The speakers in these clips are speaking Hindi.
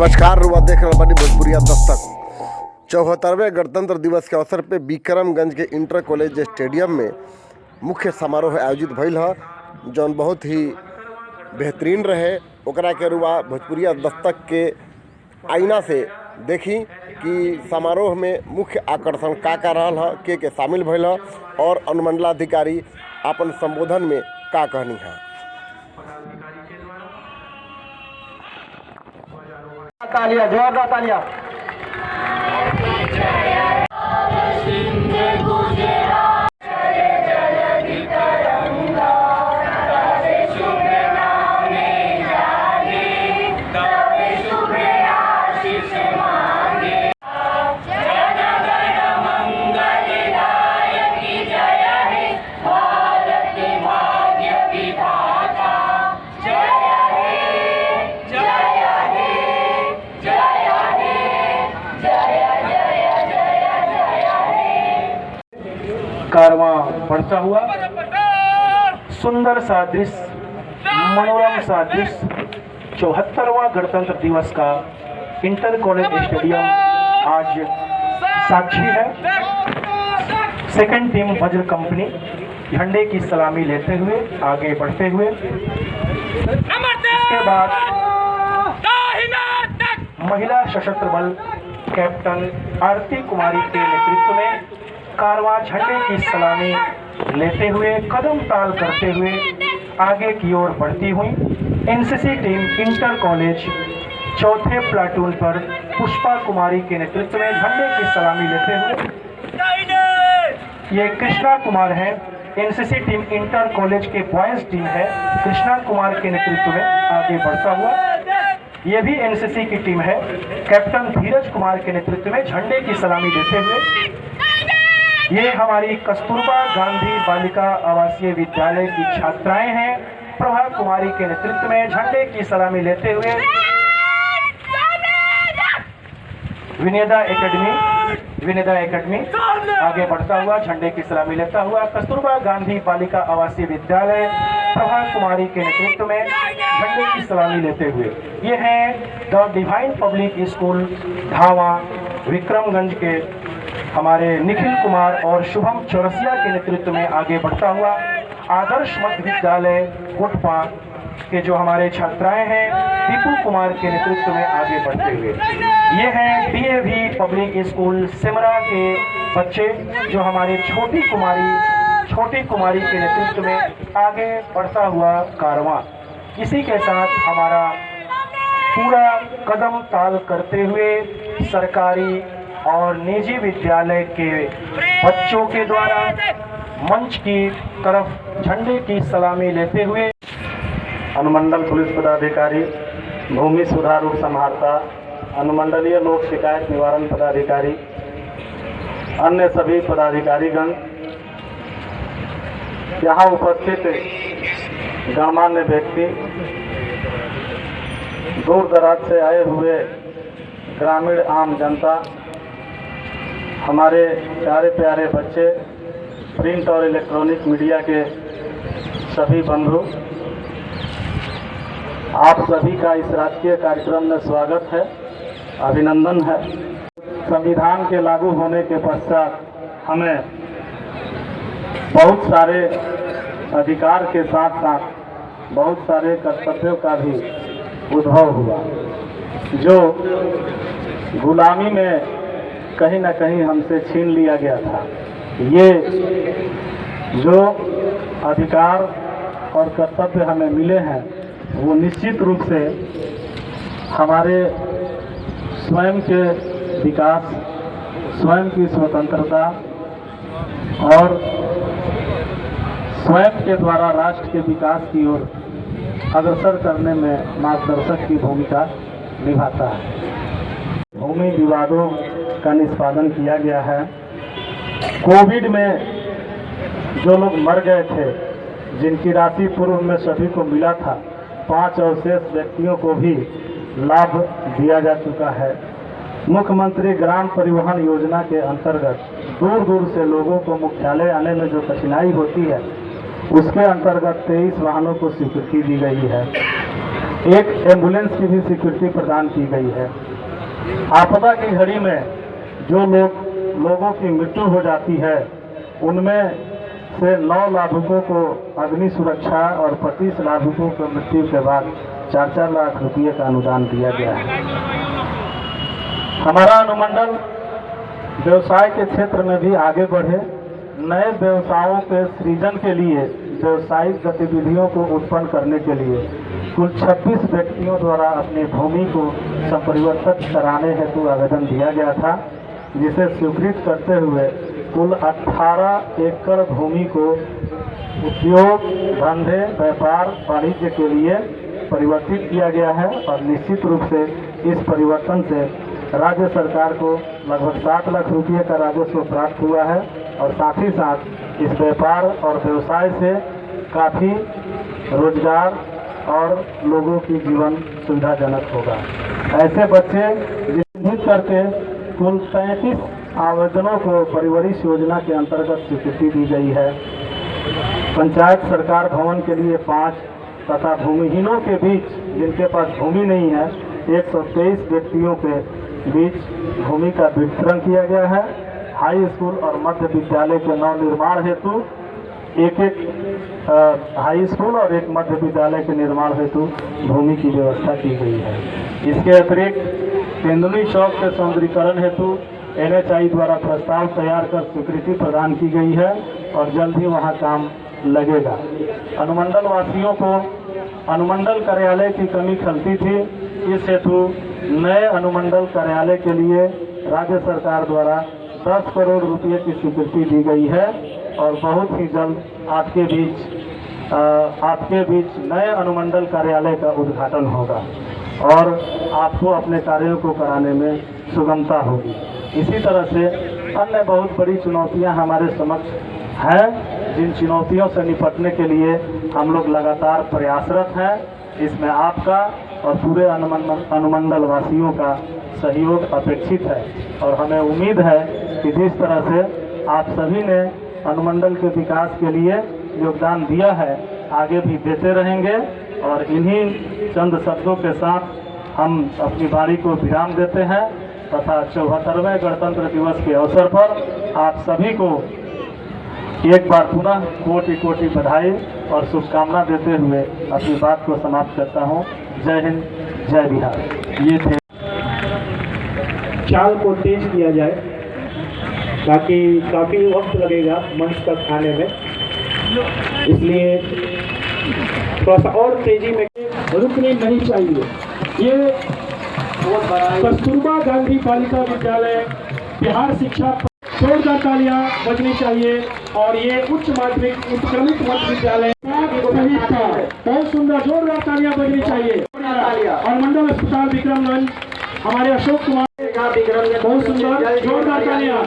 नमस्कार, रुआ देख रहे बनी भोजपुरिया दस्तक। 74वें गणतंत्र दिवस के अवसर पे विक्रमगंज के इंटर कॉलेज स्टेडियम में मुख्य समारोह आयोजित भइल ह, जौन बहुत ही बेहतरीन रहे। ओकरा के रुआ भोजपुरिया दस्तक के आईना से देखी कि समारोह में मुख्य आकर्षण का रहल ह, के शामिल भइल ह और अनुमंडलाधिकारी अपन संबोधन में का कहनी है। तालियां, जोरदार तालियां। कारवां बढ़ता हुआ सुंदर सा दृश्य, मनोरम सा दृश्य 74वां गणतंत्र दिवस का इंटर कॉलेज स्टेडियम आज साक्षी है। सेकंड टीम वज्र कंपनी झंडे की सलामी लेते हुए आगे बढ़ते हुए, इसके बाद महिला सशस्त्र बल कैप्टन आरती कुमारी के नेतृत्व में कारवां झंडे की सलामी लेते हुए कदम ताल करते हुए आगे की ओर बढ़ती हुई एनसीसी टीम इंटर कॉलेज चौथे प्लाटून पर पुष्पा कुमारी के नेतृत्व में झंडे की सलामी लेते हुए, ये कृष्णा कुमार हैं, एनसीसी टीम इंटर कॉलेज के बॉयज टीम है, कृष्णा कुमार के नेतृत्व में आगे बढ़ता हुआ। ये भी एनसीसी की टीम है, कैप्टन धीरज कुमार के नेतृत्व में झंडे की सलामी लेते हुए। ये हमारी कस्तूरबा गांधी बालिका आवासीय विद्यालय की छात्राएं हैं, प्रभा कुमारी के नेतृत्व में झंडे की सलामी लेते हुए। विनेदा एकेडमी आगे बढ़ता हुआ झंडे की सलामी लेता हुआ। कस्तूरबा गांधी बालिका आवासीय विद्यालय प्रभा कुमारी के नेतृत्व में झंडे की सलामी लेते हुए। ये हैं the divine public school dhaba Vikramganj के हमारे निखिल कुमार और शुभम चौरसिया के नेतृत्व में आगे बढ़ता हुआ। आदर्श मध्य विद्यालय कोटपा के जो हमारे छात्राएं हैं, दीपू कुमार के नेतृत्व में आगे बढ़ते हुए। ये हैं डीएवी पब्लिक स्कूल सिमरा के बच्चे, जो हमारे छोटी कुमारी के नेतृत्व में आगे बढ़ता हुआ कारवां। इसी के साथ हमारा पूरा कदम ताल करते हुए सरकारी और निजी विद्यालय के बच्चों के द्वारा मंच की तरफ झंडे की सलामी लेते हुए अनुमंडल पुलिस पदाधिकारी, भूमि सुधार उप समाहर्ता, अनुमंडलीय लोक शिकायत निवारण पदाधिकारी, अन्य सभी पदाधिकारीगण, यहाँ उपस्थित गणमान्य व्यक्ति, दूर दराज से आए हुए ग्रामीण आम जनता, हमारे प्यारे प्यारे बच्चे, प्रिंट और इलेक्ट्रॉनिक मीडिया के सभी बंधु, आप सभी का इस राष्ट्रीय कार्यक्रम में स्वागत है, अभिनंदन है। संविधान के लागू होने के पश्चात हमें बहुत सारे अधिकार के साथ साथ बहुत सारे कर्तव्यों का भी उद्भव हुआ, जो गुलामी में कहीं न कहीं हमसे छीन लिया गया था। ये जो अधिकार और कर्तव्य हमें मिले हैं, वो निश्चित रूप से हमारे स्वयं के विकास, स्वयं की स्वतंत्रता और स्वयं के द्वारा राष्ट्र के विकास की ओर अग्रसर करने में मार्गदर्शक की भूमिका निभाता है। भूमि विवादों का निष्पादन किया गया है। कोविड में जो लोग मर गए थे, जिनकी राशि पूर्व में सभी को मिला था, 5 अवशेष व्यक्तियों को भी लाभ दिया जा चुका है। मुख्यमंत्री ग्राम परिवहन योजना के अंतर्गत दूर दूर से लोगों को मुख्यालय आने में जो कठिनाई होती है, उसके अंतर्गत 23 वाहनों को स्वीकृति दी गई है। एक एम्बुलेंस की भी सिक्योरिटी प्रदान की गई है। आपदा की घड़ी में जो लोगों की मृत्यु हो जाती है उनमें से 9 लाभुकों को अग्नि सुरक्षा और 25 लाभुकों को मृत्यु के बाद 4-4 लाख रुपये का अनुदान दिया गया है। हमारा अनुमंडल व्यवसाय के क्षेत्र में भी आगे बढ़े, नए व्यवसायों के सृजन के लिए, व्यवसायिक गतिविधियों को उत्पन्न करने के लिए कुल 26 व्यक्तियों द्वारा अपनी भूमि को संपरिवर्तित कराने हेतु आवेदन दिया गया था, जिसे स्वीकृत करते हुए कुल 18 एकड़ भूमि को उद्योग, धंधे, व्यापार, वाणिज्य के लिए परिवर्तित किया गया है। और निश्चित रूप से इस परिवर्तन से राज्य सरकार को लगभग 7 लाख रुपये का राजस्व प्राप्त हुआ है और साथ ही साथ इस व्यापार और व्यवसाय से काफ़ी रोजगार और लोगों की जीवन सुविधाजनक होगा। ऐसे बच्चे चिन्हित करके कुल 33 आवेदनों को परिवरिश योजना के अंतर्गत स्वीकृति दी गई है। पंचायत सरकार भवन के लिए 5 तथा भूमिहीनों के बीच, जिनके पास भूमि नहीं है, 123 व्यक्तियों के बीच भूमि का वितरण किया गया है। हाई स्कूल और मध्य विद्यालय के नव निर्माण हेतु एक हाई स्कूल और एक मध्य विद्यालय के निर्माण हेतु भूमि की व्यवस्था की गई है। इसके अतिरिक्त तेंदुली चौक के सौंदर्यीकरण हेतु NHI द्वारा प्रस्ताव तैयार कर स्वीकृति प्रदान की गई है और जल्द ही वहां काम लगेगा। अनुमंडल वासियों को अनुमंडल कार्यालय की कमी खलती थी, इस हेतु नए अनुमंडल कार्यालय के लिए राज्य सरकार द्वारा 10 करोड़ रुपये की स्वीकृति दी गई है और बहुत ही जल्द आपके बीच नए अनुमंडल कार्यालय का उद्घाटन होगा और आपको अपने कार्यों को कराने में सुगमता होगी। इसी तरह से अन्य बहुत बड़ी चुनौतियां हमारे समक्ष हैं, जिन चुनौतियों से निपटने के लिए हम लोग लगातार प्रयासरत हैं। इसमें आपका और पूरे अनुमंडल वासियों का सहयोग अपेक्षित है और हमें उम्मीद है कि जिस तरह से आप सभी ने अनुमंडल के विकास के लिए योगदान दिया है, आगे भी देते रहेंगे। और इन्हीं चंद शब्दों के साथ हम अपनी वाणी को विराम देते हैं तथा 74वें गणतंत्र दिवस के अवसर पर आप सभी को एक बार पुनः कोटि कोटि बधाई और शुभकामना देते हुए अपनी बात को समाप्त करता हूं। जय हिंद, जय बिहार। ये थे। चाल को तेज किया जाए ताकि काफ़ी वक्त लगेगा मंच तक आने में, इसलिए थोड़ा सा और तेजी में रुकने नहीं चाहिए। ये कस्तूरबा गांधी बालिका विद्यालय बिहार शिक्षा जोरदार तालियां बजनी चाहिए। और ये उच्च माध्यमिक उत्क्रमित मध्य विद्यालय बहुत सुंदर, जोरदार तालियां बजनी चाहिए। और मंडल अस्पताल विक्रमगंज हमारे अशोक कुमार बहुत सुंदर, जोरदार तालियां।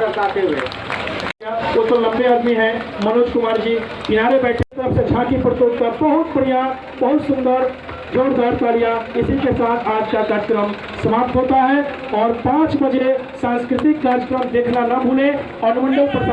वो तो लंबे आदमी हैं, मनोज कुमार जी किनारे बैठे, तरफ से झांकी प्रतियोगिता बहुत बढ़िया, बहुत सुंदर, जोरदार तालियां। इसी के साथ आज का कार्यक्रम समाप्त होता है और 5 बजे सांस्कृतिक कार्यक्रम देखना न भूलें। अनुमंडल